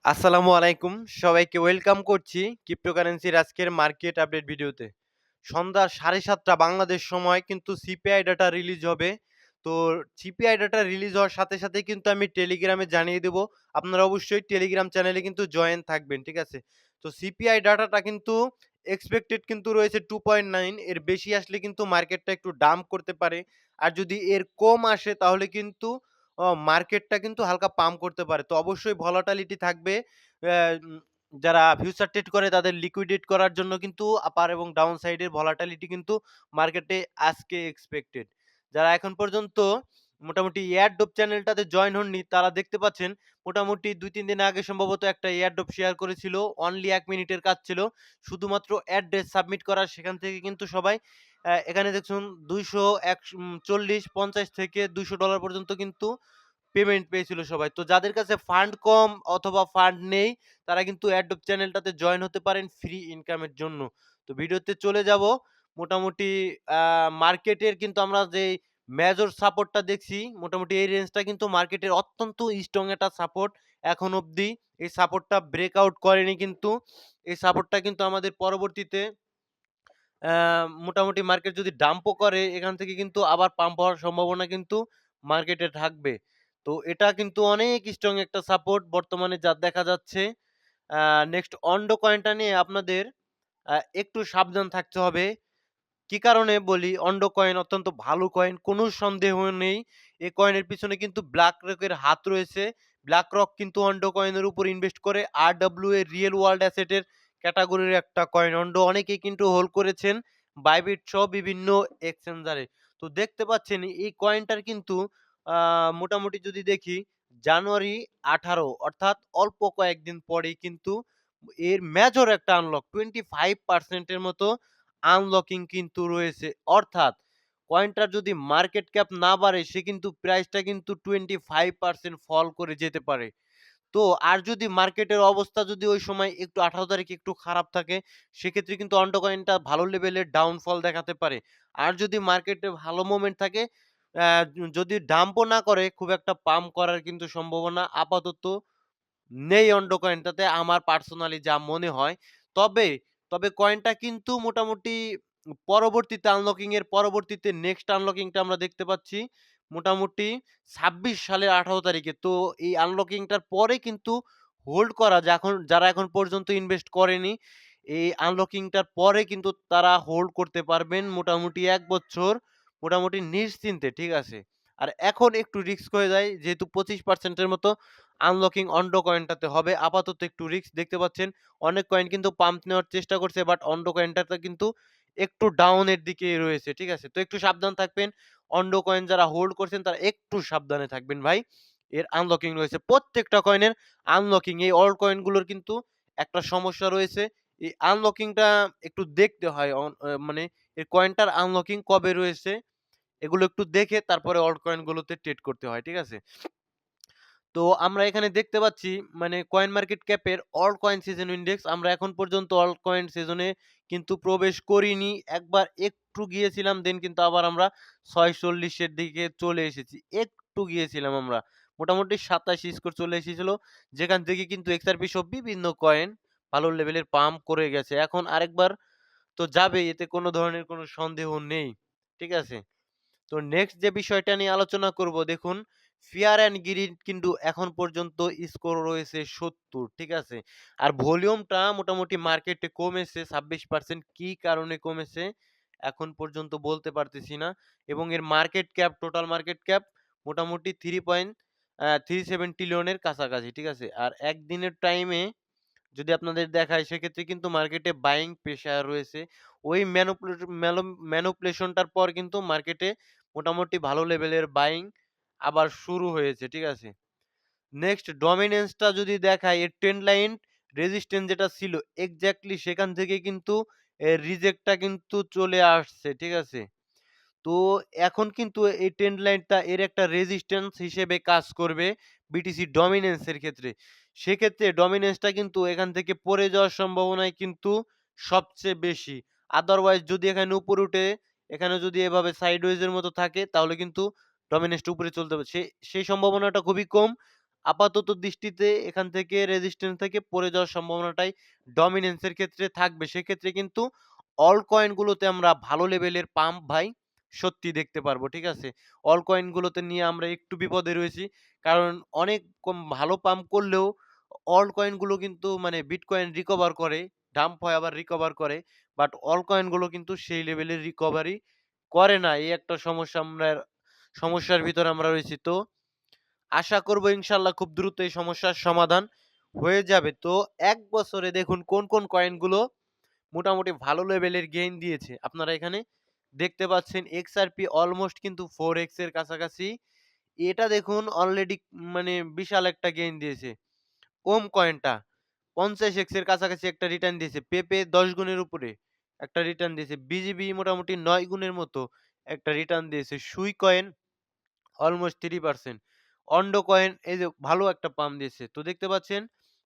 আসসালামু আলাইকুম। সবাইকে ওয়েলকাম করছি ক্রিপ্টোকারেন্সির আজকের মার্কেট আপডেট ভিডিওতে। সন্ধ্যা 7:30 বাংলাদেশ সময় কিন্তু সিপিআই ডাটা রিলিজ হবে। তো সিপিআই ডাটা রিলিজ হওয়ার সাথে সাথেই কিন্তু আমি টেলিগ্রামে জানিয়ে দেব। আপনারা অবশ্যই টেলিগ্রাম চ্যানেলে কিন্তু জয়েন থাকবেন, ঠিক আছে? তো সিপিআই ডাটাটা কিন্তু এক্সপেক্টেড কিন্তু রয়েছে 2.9, এর বেশি আসলে কিন্তু মার্কেটটা একটু ডাম্প করতে পারে। আর যদি এর কম আসে তাহলে কিন্তু মার্কেটটা কিন্তু হালকা পাম্প করতে পারে। তো অবশ্যই ভলাটিলিটি থাকবে। অ্যা উম যারা ফিউচার ট্রেড করে তাদের লিকুইডেট করার জন্য কিন্তু আপার এবং ডাউন সাইডের ভলাটিলিটি কিন্তু মার্কেটে আজকে এক্সপেক্টেড। যারা এখন পর্যন্ত মোটামুটি এয়ারড্রপ চ্যানেলটাতে জয়েন হননি তারা দেখতে পাচ্ছেন মোটামুটি ২-৩ দিন আগে সম্ভবত একটা এয়ারড্রপ শেয়ার করেছিল। অনলি ১ মিনিটের কাজ ছিল। শুধুমাত্র অ্যাড্রেস সাবমিট করার, সেখান থেকে কিন্তু সবাই এখানে দেখুন ২০০ এক ৪০, ৫০ থেকে $২০০ পর্যন্ত কিন্তু পেমেন্ট পেয়েছিল সবাই। তো যাদের কাছে ফান্ড কম অথবা ফান্ড নেই তারা কিন্তু অ্যাডোব চ্যানেলটাতে জয়েন হতে পারেন ফ্রি ইনকামের জন্য। তো ভিডিওতে চলে যাব। মোটামুটি আ মার্কেটের কিন্তু আমরা যেই মেজর সাপোর্টটা দেখছি, মোটামুটি এই রেঞ্জটা কিন্তু মার্কেটের অত্যন্ত স্ট্রং একটা সাপোর্ট এখন অবধি। এই সাপোর্টটা ব্রেকআউট করেনি কিন্তু। এই সাপোর্টটা কিন্তু আমাদের পরবর্তীতে অ্যা মোটামুটি মার্কেট যদি ডাম্পও করে এখান থেকে কিন্তু আবার পাম্প হওয়ার সম্ভাবনা কিন্তু মার্কেটে থাকবে। তো এটা কিন্তু অনেক স্ট্রং একটা সাপোর্ট বর্তমানে যা দেখা যাচ্ছে। আ নেক্সট ওন্ডো কয়েনটা নিয়ে আপনাদের একটু সাবধান থাকতে হবে। কি কারণে বলি, ওন্ডো কয়েন অত্যন্ত ভালো কয়েন, কোনো সন্দেহ নেই। এই কয়েনের পিছনে কিন্তু BlackRock এর হাত রয়েছে। BlackRock কিন্তু ওন্ডো কয়েনের উপর ইনভেস্ট করে। RWA রিয়েল ওয়ার্ল্ড অ্যাসেট এর ক্যাটেগরির একটা কয়েন। ওন্ডো অনেকেই কিন্তু হোল্ড করেছেন বাইবিট সহ বিভিন্ন এক্সচেঞ্জারে। তো দেখতে পাচ্ছেন এই কয়েনটার কিন্তু মোটামুটি যদি দেখি জানুয়ারি 18 অর্থাৎ অল্প কয়েকদিন পরেই কিন্তু এর মেজর একটা আনলক 25% এর মতো আনলকিং কিন্তু রয়েছে। অর্থাৎ কয়েনটার যদি মার্কেট ক্যাপ না বাড়ে সে কিন্তু প্রাইসটা কিন্তু 25% ফল করে যেতে পারে। তো আর যদি মার্কেটের অবস্থা যদি ওই সময় একটু 18 তারিখে একটু খারাপ থাকে, সেক্ষেত্রে কিন্তু ওন্ডো কয়েনটা ভালো লেভেলের ডাউনফল দেখাতে পারে। আর যদি মার্কেটে ভালো মোমেন্ট থাকে, অ্যা যদি ডাম্পও না করে খুব একটা পাম্প করার কিন্তু সম্ভাবনা আপাতত নেই ওন্ডো কয়েনটাতে আমার পার্সোনালি যা মনে হয়। তবে, কয়েনটা কিন্তু মোটামুটি পরবর্তীতে আনলকিং এর পরবর্তীতে নেক্সট আনলকিং টা আমরা দেখতে পাচ্ছি মোটামুটি ২৬ সালের ১৮ তারিখে। তো এই আনলকিং টার পরে কিন্তু হোল্ড করা যারা এখন পর্যন্ত ইনভেস্ট করেনি, এই আনলকিং টার পরে কিন্তু তারা হোল্ড করতে পারবেন মোটামুটি ১ বছর মোটামুটি নিশ্চিন্তে, ঠিক আছে? আর এখন একটু রিস্ক হয়ে যায় যেহেতু ২৫% এর মতো আনলকিং ওন্ডো কয়েনটাতে হবে। আপাতত একটু রিস্ক দেখতে পাচ্ছেন। অনেক কয়েন কিন্তু পাম্প নেওয়ার চেষ্টা করছে বাট ওন্ডো কয়েনটাতে কিন্তু একটু ডাউনের দিকেই রয়েছে। ঠিক আছে? তো একটু সাবধান থাকবেন। ওন্ডো কয়েন যারা হোল্ড করছেন তারা একটু সাবধানে থাকবেন ভাই। এর আনলকিং রয়েছে। প্রত্যেকটা কয়েনের আনলকিং, এই অল্ট কয়েনগুলোর কিন্তু একটা সমস্যা রয়েছে। এই আনলকিংটা একটু দেখতে হয়। মানে এই কয়েনটার আনলকিং কবে রয়েছে এগুলো একটু দেখে তারপরে অল্ট কয়েনগুলোতে ট্রেড করতে হয়। ঠিক আছে? তো আমরা এখানে দেখতে পাচ্ছি মানে কয়েন মার্কেট ক্যাপের অল্ট কয়েন সিজন ইন্ডেক্স আমরা এখন পর্যন্ত অল্ট কয়েন সিজনে কিন্তু প্রবেশ করিনি। একবার একটু গিয়েছিলাম দেন কিন্তু আবার আমরা ৬৪০ এর দিকে চলে এসেছি। একটু গিয়েছিলাম আমরা। মোটামুটি ২৭ স্কোর চলে এসেছিল। যেখান থেকে কিন্তু XRP সহ বিভিন্ন কয়েন ভালো লেভেলের পাম্প করে গেছে। এখন আরেকবার তো যাবেই, এতে কোনো ধরনের কোনো সন্দেহ নেই। ঠিক আছে? তো নেক্সট যে বিষয়টা নিয়ে আলোচনা করব দেখুন, ফিয়ার অ্যান্ড গ্রিড কিন্তু এখন পর্যন্ত স্কোর রয়েছে ৭০, ঠিক আছে? আর ভলিউমটা মোটামুটি মার্কেটে কমেছে ২৬%। কি কারণে কমেছে এখন পর্যন্ত বলতে পারতেছি না। এবং এর market cap, total market cap মোটামুটি ৩.37 ট্রিলিয়নের কাছাকাছি, ঠিক আছে? আর একদিনের টাইমে যদি আপনাদের দেখায় সেক্ষেত্রে কিন্তু মার্কেটে বাইং প্রেশার রয়েছে। ওই ম্যানুপুলেশনটার পর কিন্তু মার্কেটে মোটামুটি ভালো লেভেলের বাইং আবার শুরু হয়েছে। ঠিক আছে? নেক্সট ডমিন্যান্সটা যদি দেখাই, এর ট্রেন্ড লাইন রেজিস্ট্যান্স যেটা ছিল এক্সাক্টলি সেখান থেকে কিন্তু রিজেক্টটা কিন্তু চলে আসছে। ঠিক আছে? তো এখন কিন্তু এই ট্রেন্ড লাইনটা এর একটা রেজিস্ট্যান্স হিসেবে কাজ করবে বিটিসি ডমিন্যান্স এর ক্ষেত্রে। সেক্ষেত্রে ডমিন্যান্সটা কিন্তু এখান থেকে পড়ে যাওয়ার সম্ভাবনাই কিন্তু সবচেয়ে বেশি। আদারওয়াইজ যদি এখানে উপরে উঠে, এখানে যদি এভাবে সাইডওয়েজ এর মতো থাকে তাহলে কিন্তু ডমিন্যান্সটা উপরে চলতে পারে। সেই সম্ভাবনাটা খুবই কম। আপাতত দৃষ্টিতে এখান থেকে রেজিস্ট্যান্স থেকে পড়ে যাওয়ার সম্ভাবনাটাই ডমিন্যান্স এর ক্ষেত্রে থাকবে। সেক্ষেত্রে কিন্তু অল্ট কয়েন গুলোতে আমরা ভালো লেভেলের পাম্প ভাই সত্যি দেখতে পারবো। ঠিক আছে? অল্ট কয়েন গুলোতে নিয়ে আমরা একটু বিপদে রয়েছি। কারণ অনেক ভালো পাম্প করলেও অল্ট কয়েন গুলো কিন্তু মানে বিটকয়েন রিকভার করে, ডাম্প হয় আবার রিকভার করে। বাট অল্ট কয়েন গুলো কিন্তু সেই লেভেলের রিকভারি করে না। এই একটা সমস্যার ভিতরে আমরা রয়েছি। তো আশা করব ইনশাআল্লাহ খুব দ্রুত এই সমস্যার সমাধান হয়ে যাবে। তো ১ বছরে দেখুন কোন কয়েনগুলো মোটামুটি ভালো লেভেলের গেইন দিয়েছে। আপনারা এখানে দেখতে পাচ্ছেন XRP অলমোস্ট কিন্তু 4x এর কাছাকাছি। এটা দেখুন অলরেডি মানে বিশাল একটা গেইন দিয়েছে। ওম কয়েনটা 50x এর কাছাকাছি একটা রিটার্ন দিয়েছে। পেপে ১০ গুণের উপরে একটা রিটার্ন দিয়েছে। বিজিবি মোটামুটি ৯ গুণের মতো একটা রিটার্ন দিয়েছে। সুই কয়েন অলমোস্ট 3%। অন্ডো কয়েন এই যে ভালো একটা পাম্প দিয়েছে। তো দেখতে পাচ্ছেন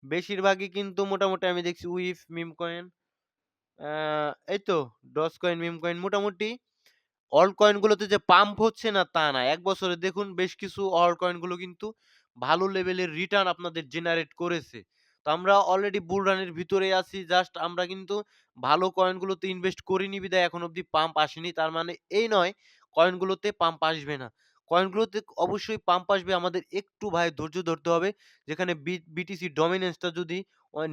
বেশিরভাগই কিন্তু মোটামুটি আমি দেখছি উইফ, মিম কয়েন, আ এই তো ডজ কয়েন, মিম কয়েন মোটামুটি অল্ট কয়েন গুলোতে যে পাম্প হচ্ছে না তা না। ১ বছরে দেখুন বেশ কিছু অল্ট কয়েন গুলো কিন্তু ভালো লেভেলের রিটার্ন আপনাদের জেনারেট করেছে। তো আমরা অলরেডি বুল রানের ভিতরে আছি। জাস্ট আমরা কিন্তু ভালো কয়েন গুলোতে ইনভেস্ট করিনি বিধায় এখন অব্দি পাম্প আসেনি। তার মানে এই নয় কয়েন গুলোতে পাম্প আসবে না। কয়েন গুলোতে অবশ্যই পাম্প আসবে। আমাদের একটু ভাই ধৈর্য ধরতে হবে। যেখানে বিটিসি ডমিন্যান্স টা যদি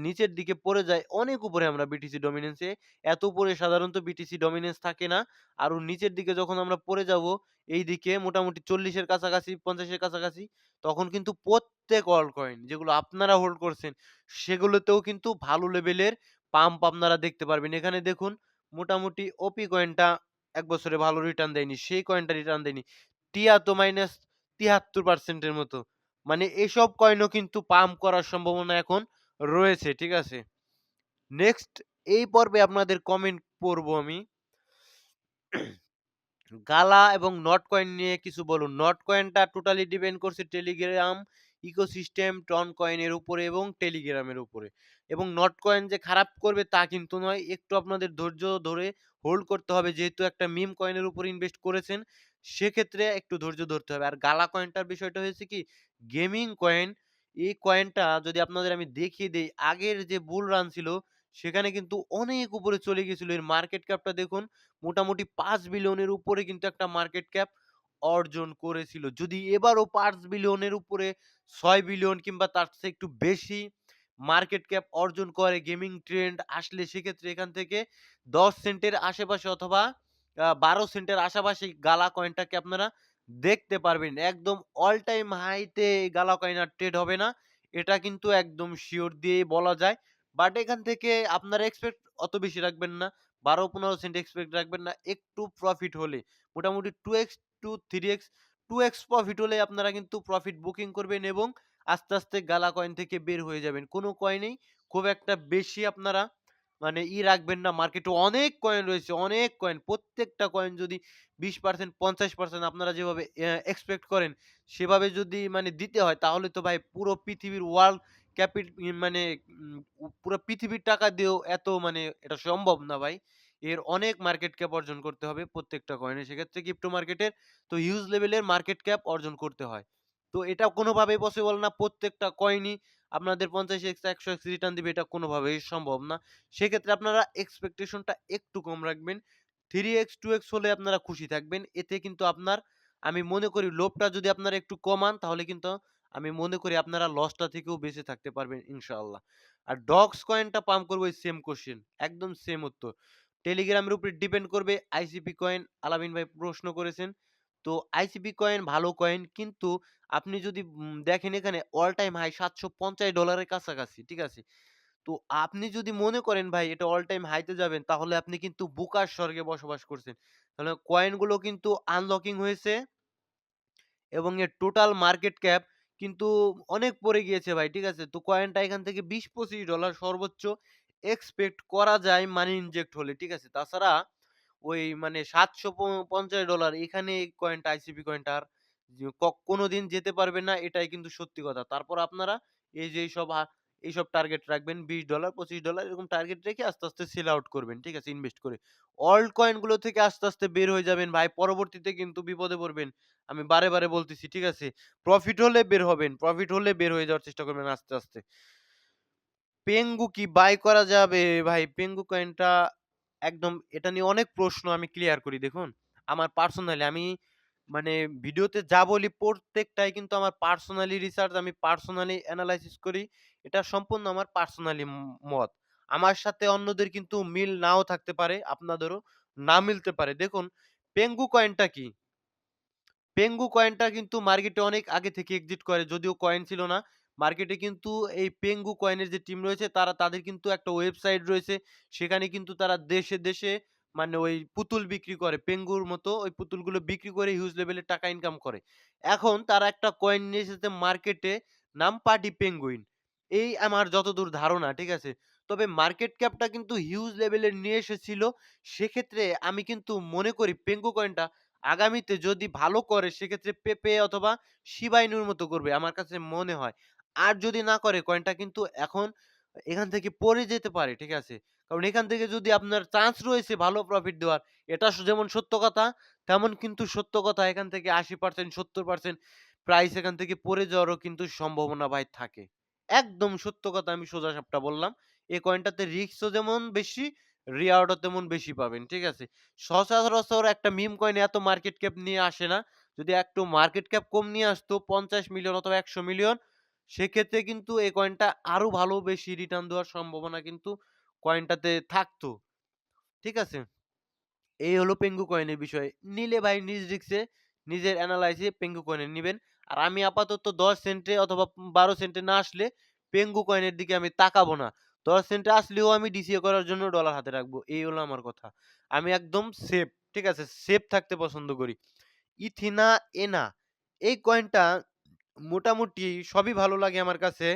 নিচের দিকে পড়ে যায়, অনেক উপরে আমরা বিটিসি ডমিন্যান্স এ। এত উপরে সাধারণত বিটিসি ডমিন্যান্স থাকে না। আরো নিচের দিকে যখন আমরা পড়ে যাবো, এইদিকে মোটামুটি ৪০ এর কাছাকাছি, ৫০ এর কাছাকাছি, তখন কিন্তু প্রত্যেক অল্ট কয়েন যেগুলো আপনারা হোল্ড করছেন, সেগুলোতেও কিন্তু ভালো লেভেলের পাম্প আপনারা দেখতে পারবেন। এখানে দেখুন মোটামুটি ওপি কয়েনটা ১ বছরে ভালো রিটার্ন দেয়নি। সেই কয়েনটা রিটার্ন দেয়নি। টিয়া তো মাইনাস ৭৩% এর মতো। মানে এসব কয়েনও কিন্তু পাম্প করার সম্ভাবনা এখন রয়েছে। ঠিক আছে? নেক্সট এই পর্বে আপনাদের কমেন্ট পড়বো আমি। গালা এবং নট কয়েন নিয়ে কিছু বলুন। নট কয়েনটা টোটালি ডিপেন্ড করছে টেলিগ্রাম ইকোসিস্টেম, টন কয়েনের উপরে এবং টেলিগ্রামের উপরে। এবং নট কয়েন যে খারাপ করবে তা কিন্তু নয়। একটু আপনাদের ধৈর্য ধরে হোল্ড করতে হবে। যেহেতু একটা মিম কয়েনের উপর ইনভেস্ট করেছেন, সেক্ষেত্রে একটু ধৈর্য ধরতে হবে। আর গালা কয়েনটার বিষয়টা হয়েছে কি, গেমিং কয়েন, এই কয়েনটা যদি আপনাদের আমি দেখিয়ে দেই, আগের যে বুল রান ছিল, সেখানে কিন্তু অনেক উপরে চলে গেছিল। এর মার্কেট ক্যাপটা দেখুন মোটামুটি ৫ বিলিয়নের উপরে কিন্তু একটা মার্কেট ক্যাপ অর্জন করেছিল। যদি এবারও ৫ বিলিয়নের উপরে ৬ বিলিয়ন কিংবা তার চেয়ে একটু বেশি মার্কেট ক্যাপ অর্জন করে গেমিং ট্রেন্ড আসলে, সেক্ষেত্রে এখান থেকে ১০ সেন্টের আশেপাশে অথবা ১২ সেন্টের আশেপাশে গালা কয়েনটাকে আপনারা দেখতে পারবেন। একদম অল টাইম হাইতে এই গালা কয়েন আর ট্রেড হবে না। এটা কিন্তু একদম সিওর দিয়েই বলা যায়। বাট এখান থেকে আপনারা এক্সপেক্ট অত বেশি রাখবেন না। ১২-১৫ সেন্ট এক্সপেক্ট রাখবেন না। একটু প্রফিট হলে মোটামুটি 2x two 3x 2x profit হলে আপনারা কিন্তু প্রফিট বুকিং করবেন এবং আস্তে, আস্তে গালা কয়েন থেকে বের হয়ে যাবেন। কোন কয়েনেই খুব একটা বেশি আপনারা মানে রাখবেন না। মার্কেটে অনেক কয়েন রয়েছে, অনেক কয়েন। প্রত্যেকটা কয়েন যদি ২০% ৫০% আপনারা যেভাবে এক্সপেক্ট করেন, সেভাবে যদি মানে দিতে হয়, তাহলে তো ভাই পুরো পৃথিবীর ওয়ার্ল্ড ক্যাপিট মানে পুরা পৃথিবীর টাকা দিয়েও এত মানে এটা সম্ভব না ভাই। এর অনেক মার্কেট ক্যাপ অর্জন করতে হবে প্রত্যেকটা কয়েনের। সেক্ষেত্রে ক্রিপ্টো মার্কেটের তো হিউজ লেভেলের মার্কেট ক্যাপ অর্জন করতে হয়। তো এটা কোনোভাবেই পসিবল না। প্রত্যেকটা কয়েনই আপনাদের ৫০x ১০০x রিটার্ন দিবে, এটা কোনোভাবেই সম্ভব না। সেক্ষেত্রে আপনারা এক্সপেকটেশনটা একটু কম রাখবেন। 3x 2x হলে আপনারা খুশি থাকবেন। এতে কিন্তু আপনার আমি মনে করি লোভটা যদি আপনারা একটু কমান, তাহলে কিন্তু আমি মনে করি আপনারা লসটা থেকেও বেঁচে থাকতে পারবেন ইনশাআল্লাহ। আর ডক্স কয়েনটা পাম্প করবো এই সেম কোয়েশ্চেন। একদম সেম উত্তর। টেলিগ্রামের উপরে ডিপেন্ড করবে। আইসিপি কয়েন আলামিন ভাই প্রশ্ন করেছেন। তো আইসিপি কয়েন ভালো কয়েন, কিন্তু আপনি যদি দেখেন এখানে অল টাইম হাই $৭৫০ এর কাছাকাছি। ঠিক আছে? তো আপনি যদি মনে করেন ভাই এটা অল টাইম হাইতে যাবেন, তাহলে আপনি কিন্তু বোকার স্বর্গে বসবাস করছেন। তাহলে কয়েনগুলো কিন্তু আনলকিং হয়েছে এবং এর টোটাল মার্কেট ক্যাপ কিন্তু অনেক পড়ে গিয়েছে ভাই। ঠিক আছে? তো কয়েনটা এখান থেকে $২০-২৫ সর্বোচ্চ এক্সপেক্ট করা যায় মানি ইনজেক্ট হলে। ঠিক আছে? তাছাড়া ওই মানে $৭৫০ এখানে এই কয়েনটা আইসিপি কয়েনটা আর কোনোদিন যেতে পারবে না, এটাই কিন্তু সত্যি কথা। তারপর আপনারা এই যে এইসব এইসব টার্গেট রাখবেন $20, $25 এরকম টার্গেট রেখে আস্তে, আস্তে সেল আউট করবেন। ঠিক আছে? ইনভেস্ট করে। অল্ট কয়েন গুলো থেকে আস্তে, আস্তে বের হয়ে যাবেন ভাই। পরবর্তীতে কিন্তু বিপদে পড়বেন। আমি বারে, বারে বলতেছি। ঠিক আছে? প্রফিট হলে বের হবেন। প্রফিট হলে বের হয়ে যাওয়ার চেষ্টা করবেন আস্তে, আস্তে। পেঙ্গু কি বাই করা যাবে? ভাই পেঙ্গু কয়েনটা একদম এটা নিয়ে অনেক প্রশ্ন আমি ক্লিয়ার করি দেখুন। আমার পার্সোনালি আমি মানে ভিডিওতে যা বলি প্রত্যেকটাই কিন্তু আমার পার্সোনালি রিসার্চ আমি পার্সোনালি এনালাইসিস করি। এটা সম্পূর্ণ আমার পার্সোনালি মত। আমার সাথে অন্যদের কিন্তু মিল নাও থাকতে পারে, আপনাদেরও না মিলতে পারে। দেখুন পেঙ্গু কয়েনটা কি? পেঙ্গু কয়েনটা কিন্তু মার্কেটে অনেক আগে থেকে এক্সিট করে। যদিও কয়েন ছিল না। মার্কেটে কিন্তু এই পেঙ্গু কয়েনের যে টিম রয়েছে তাদের কিন্তু একটা ওয়েবসাইট রয়েছে। সেখানে কিন্তু তারা দেশে, দেশে মানে ওই পুতুল বিক্রি করে। পেঙ্গুর মতো ওই পুতুলগুলো বিক্রি করে হিউজ লেভেলের টাকা ইনকাম করে। এখন তারা একটা কয়েন নিয়ে এসেছে মার্কেটে নাম পার্টি পেঙ্গুইন। এই আমার যতদূর ধারণা, ঠিক আছে? তবে মার্কেট ক্যাপটা কিন্তু হিউজ লেভেলের নিয়ে এসেছিল। সেক্ষেত্রে আমি কিন্তু মনে করি পেঙ্গু কয়েনটা আগামীতে যদি ভালো করে সেক্ষেত্রে পেপে অথবা শিবা ইনুর মতো করবে আমার কাছে মনে হয়। আর যদি না করে কয়েনটা কিন্তু এখন এখান থেকে পড়ে যেতে পারে। ঠিক আছে? কারণ এখান থেকে যদি আপনার চান্স রয়েছে ভালো প্রফিট দেওয়ার এটা যেমন সত্য কথা তেমন কিন্তু সত্য কথা এখান থেকে ৮০% ৭০% প্রাইস এখান থেকে পড়ে যাওয়ারও কিন্তু সম্ভাবনা ভাই থাকে। একদম সত্য কথা আমি সোজাসাপটা বললাম। এই কয়েনটাতে রিস্কও যেমন বেশি, রিওয়ার্ডও তেমন বেশি পাবেন। ঠিক আছে? সচরাচর একটা মিম কয়েন এত মার্কেট ক্যাপ নিয়ে আসে না। যদি একটু মার্কেট ক্যাপ কম নিয়ে আসতো ৫০ মিলিয়ন অথবা ১০০ মিলিয়ন সেক্ষেত্রে কিন্তু এই কয়েনটা আরো ভালো বেশি রিটার্ন দেওয়ার সম্ভাবনা কিন্তু কয়েনটাতে থাকতো। ঠিক আছে? এই হলো পেঙ্গু কয়েনের বিষয়। নিলে ভাই নিজ রিস্কে নিজের এনালাইসে পেঙ্গু কয়েন নিবেন। আর আমি আপাতত ১০ সেন্টে অথবা ১২ সেন্টে না আসলে পেঙ্গু কয়েনের দিকে আমি তাকাবো না। ১০ সেন্টে আসলেও আমি ডিসিএ করার জন্য ডলার হাতে রাখবো। এই হলো আমার কথা। আমি একদম সেফ, ঠিক আছে? সেফ থাকতে পছন্দ করি। ইথিনা এনা এই কয়েনটা মোটামুটি সবই ভালো লাগে আমার কাছে।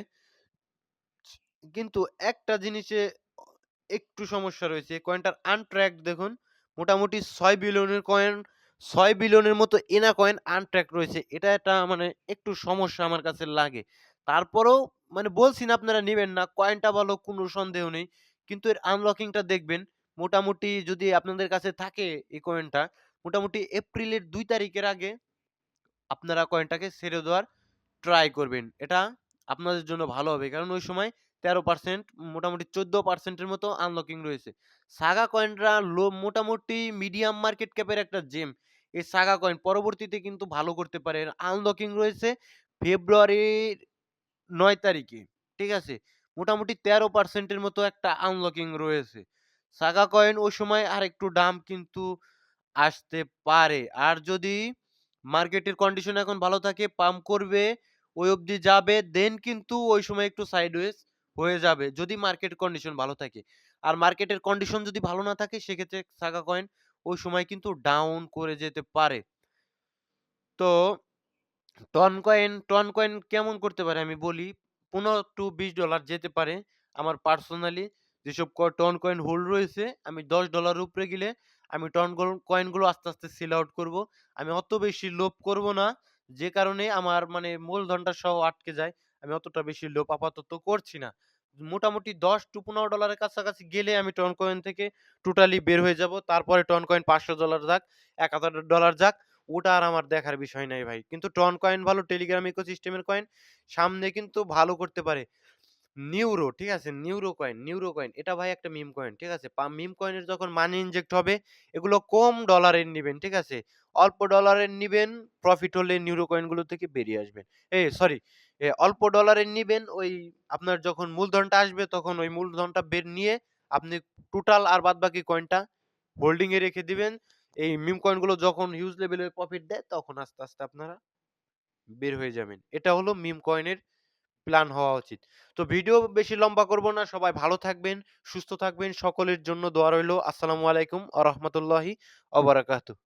কিন্তু একটা জিনিসে একটু সমস্যা রয়েছে। এই কয়েনটার আনট্র্যাকড দেখুন। মোটামুটি ৬ বিলিয়নের কয়েন ৬ বিলিয়নের মতো এনা কয়েন আনট্র্যাকড রয়েছে। এটা একটা মানে একটু সমস্যা আমার কাছে লাগে। তারপরেও মানে বলছি না আপনারা নিবেন না। কয়েনটা ভালো কোনো সন্দেহ নেই। কিন্তু এর আনলকিংটা দেখবেন মোটামুটি যদি আপনাদের কাছে থাকে এই কয়েনটা মোটামুটি এপ্রিলের ২ তারিখের আগে আপনারা কয়েনটাকে ছেড়ে দেওয়ার ট্রাই করবেন। এটা আপনাদের জন্য ভালো হবে। কারণ ওই সময় ১৩% মোটামুটি ১৪% এর মতো আনলকিং রয়েছে। সাগা কয়েনরা মোটামুটি মিডিয়াম মার্কেট ক্যাপের একটা জেম। এই সাগা কয়েন পরবর্তীতে কিন্তু ভালো করতে পারে। এর আনলকিং রয়েছে ফেব্রুয়ারির ৯ তারিখে। ঠিক আছে? মোটামুটি ১৩% এর মতো একটা আনলকিং রয়েছে। সাগা কয়েন ওই সময় আরেকটু দাম কিন্তু আসতে পারে। আর যদি মার্কেটের কন্ডিশন এখন ভালো থাকে, পাম্প করবে, ওই অবধি যাবে, দেন কিন্তু ওই সময় একটু সাইডওয়েজ হয়ে যাবে। যদি মার্কেট কন্ডিশন ভালো থাকে। আর মার্কেটের কন্ডিশন যদি ভালো না থাকে সেক্ষেত্রে সাগা কয়েন ওই সময় কিন্তু ডাউন করে যেতে পারে। তো টন কয়েন কেমন করতে পারে আমি বলি। $15-20 যেতে পারে। আমার পার্সোনালি যেসব টন কয়েন হোল্ড রয়েছে, আমি $10 এর উপরে গেলে আমি কয়েনগুলো আস্তে, আস্তে সেল আউট করব। আমি অত বেশি লোভ করব না। যে কারণে আমার মানে মূলধনটা সহ আটকে যায়। আমি অতটা বেশি লোভ আপাতত করছি না। মোটামুটি $10-15 এর কাছাকাছি গেলে আমি টন কয়েন থেকে টোটালি বের হয়ে যাব। তারপরে টন কয়েন $500 যাক, $১,০০০ যাক ওটা আর আমার দেখার বিষয় নাই ভাই। কিন্তু টন কয়েন ভালো টেলিগ্রাম ইকোসিস্টেমের কয়েন। সামনে কিন্তু ভালো করতে পারে। নিউরো, ঠিক আছে? নিউরো কয়েন এটা ভাই একটা মিম কয়েন, ঠিক আছে? মিম কয়েনের যখন মানি ইনজেক্ট হবে এগুলো কম ডলারের নিবেন, ঠিক আছে? অল্প ডলারের নিবেন, প্রফিট হলে নিউরো কয়েনগুলো থেকে বেরিয়ে আসবেন। সরি অল্প ডলারের নিবেন ওই আপনার যখন মূলধনটা আসবে তখন ওই মূলধনটা নিয়ে আপনি টোটাল আর বাদবাকি কয়েনটা হোল্ডিং এ রেখে দিবেন। এই মিম কয়েনগুলো যখন হিউজ লেভেলের প্রফিট দেয় তখন আস্তে, আস্তে আপনারা বের হয়ে যাবেন। এটা হলো মিম কয়েনের প্ল্যান হওয়া উচিত। তো ভিডিও বেশি লম্বা করব না। সবাই ভালো থাকবেন, সুস্থ থাকবেন। সকলের জন্য দোয়া রইলো। আসসালামু আলাইকুম ওয়া রাহমাতুল্লাহি ওয়া বারাকাতুহু।